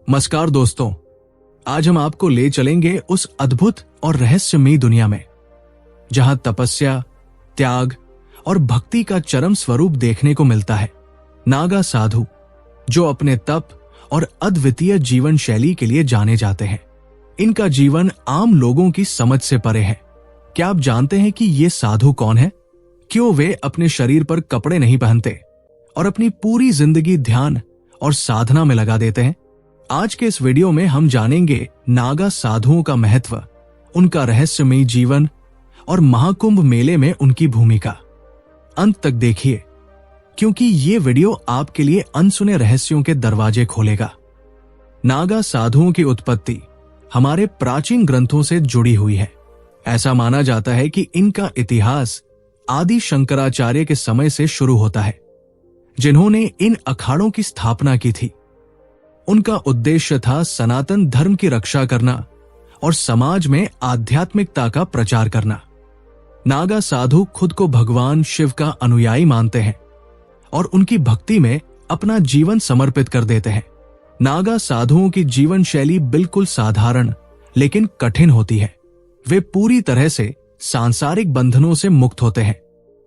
नमस्कार दोस्तों, आज हम आपको ले चलेंगे उस अद्भुत और रहस्यमयी दुनिया में जहां तपस्या, त्याग और भक्ति का चरम स्वरूप देखने को मिलता है। नागा साधु जो अपने तप और अद्वितीय जीवन शैली के लिए जाने जाते हैं। इनका जीवन आम लोगों की समझ से परे है। क्या आप जानते हैं कि ये साधु कौन है? क्यों वे अपने शरीर पर कपड़े नहीं पहनते और अपनी पूरी जिंदगी ध्यान और साधना में लगा देते हैं? आज के इस वीडियो में हम जानेंगे नागा साधुओं का महत्व, उनका रहस्यमयी जीवन और महाकुंभ मेले में उनकी भूमिका। अंत तक देखिए, क्योंकि ये वीडियो आपके लिए अनसुने रहस्यों के दरवाजे खोलेगा। नागा साधुओं की उत्पत्ति हमारे प्राचीन ग्रंथों से जुड़ी हुई है। ऐसा माना जाता है कि इनका इतिहास आदि शंकराचार्य के समय से शुरू होता है, जिन्होंने इन अखाड़ों की स्थापना की थी। उनका उद्देश्य था सनातन धर्म की रक्षा करना और समाज में आध्यात्मिकता का प्रचार करना। नागा साधु खुद को भगवान शिव का अनुयायी मानते हैं और उनकी भक्ति में अपना जीवन समर्पित कर देते हैं। नागा साधुओं की जीवन शैली बिल्कुल साधारण लेकिन कठिन होती है। वे पूरी तरह से सांसारिक बंधनों से मुक्त होते हैं।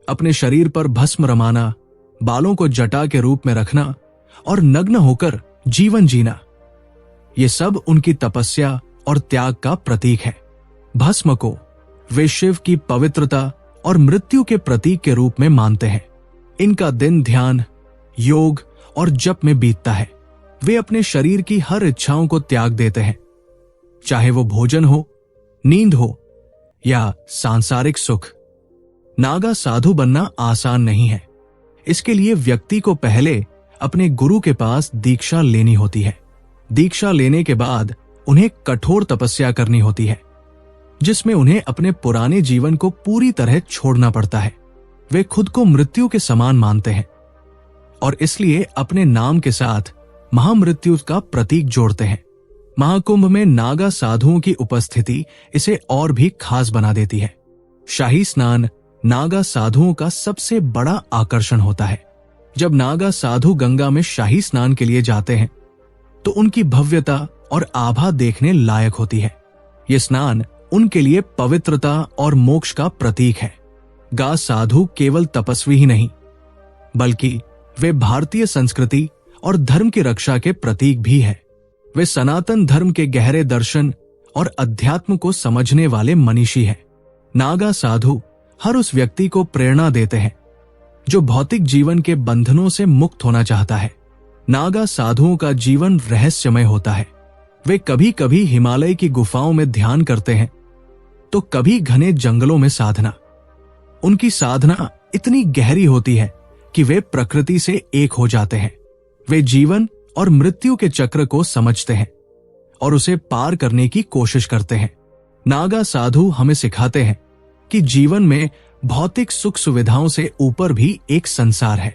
अपने शरीर पर भस्म रमाना, बालों को जटा के रूप में रखना और नग्न होकर जीवन जीना, ये सब उनकी तपस्या और त्याग का प्रतीक है। भस्म को वे शिव की पवित्रता और मृत्यु के प्रतीक के रूप में मानते हैं। इनका दिन ध्यान, योग और जप में बीतता है। वे अपने शरीर की हर इच्छाओं को त्याग देते हैं, चाहे वो भोजन हो, नींद हो या सांसारिक सुख। नागा साधु बनना आसान नहीं है। इसके लिए व्यक्ति को पहले अपने गुरु के पास दीक्षा लेनी होती है। दीक्षा लेने के बाद उन्हें कठोर तपस्या करनी होती है, जिसमें उन्हें अपने पुराने जीवन को पूरी तरह छोड़ना पड़ता है। वे खुद को मृत्यु के समान मानते हैं और इसलिए अपने नाम के साथ महामृत्यु का प्रतीक जोड़ते हैं। महाकुंभ में नागा साधुओं की उपस्थिति इसे और भी खास बना देती है। शाही स्नान नागा साधुओं का सबसे बड़ा आकर्षण होता है। जब नागा साधु गंगा में शाही स्नान के लिए जाते हैं तो उनकी भव्यता और आभा देखने लायक होती है। ये स्नान उनके लिए पवित्रता और मोक्ष का प्रतीक है। गा साधु केवल तपस्वी ही नहीं, बल्कि वे भारतीय संस्कृति और धर्म की रक्षा के प्रतीक भी है। वे सनातन धर्म के गहरे दर्शन और अध्यात्म को समझने वाले मनीषी हैं। नागा साधु हर उस व्यक्ति को प्रेरणा देते हैं जो भौतिक जीवन के बंधनों से मुक्त होना चाहता है। नागा साधुओं का जीवन रहस्यमय होता है। वे कभी कभी हिमालय की गुफाओं में ध्यान करते हैं तो कभी घने जंगलों में साधना। उनकी साधना इतनी गहरी होती है कि वे प्रकृति से एक हो जाते हैं। वे जीवन और मृत्यु के चक्र को समझते हैं और उसे पार करने की कोशिश करते हैं। नागा साधु हमें सिखाते हैं कि जीवन में भौतिक सुख सुविधाओं से ऊपर भी एक संसार है।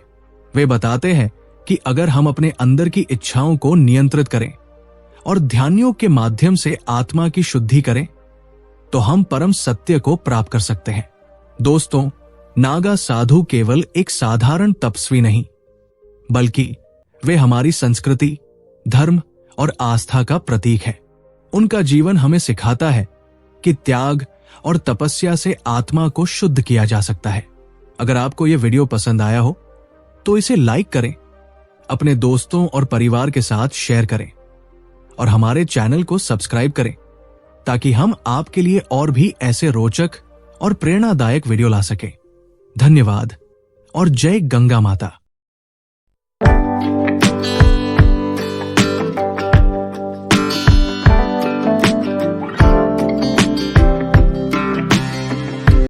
वे बताते हैं कि अगर हम अपने अंदर की इच्छाओं को नियंत्रित करें और ध्यानयोग के माध्यम से आत्मा की शुद्धि करें तो हम परम सत्य को प्राप्त कर सकते हैं। दोस्तों, नागा साधु केवल एक साधारण तपस्वी नहीं, बल्कि वे हमारी संस्कृति, धर्म और आस्था का प्रतीक है। उनका जीवन हमें सिखाता है कि त्याग और तपस्या से आत्मा को शुद्ध किया जा सकता है। अगर आपको यह वीडियो पसंद आया हो तो इसे लाइक करें, अपने दोस्तों और परिवार के साथ शेयर करें और हमारे चैनल को सब्सक्राइब करें ताकि हम आपके लिए और भी ऐसे रोचक और प्रेरणादायक वीडियो ला सकें। धन्यवाद और जय गंगा माता।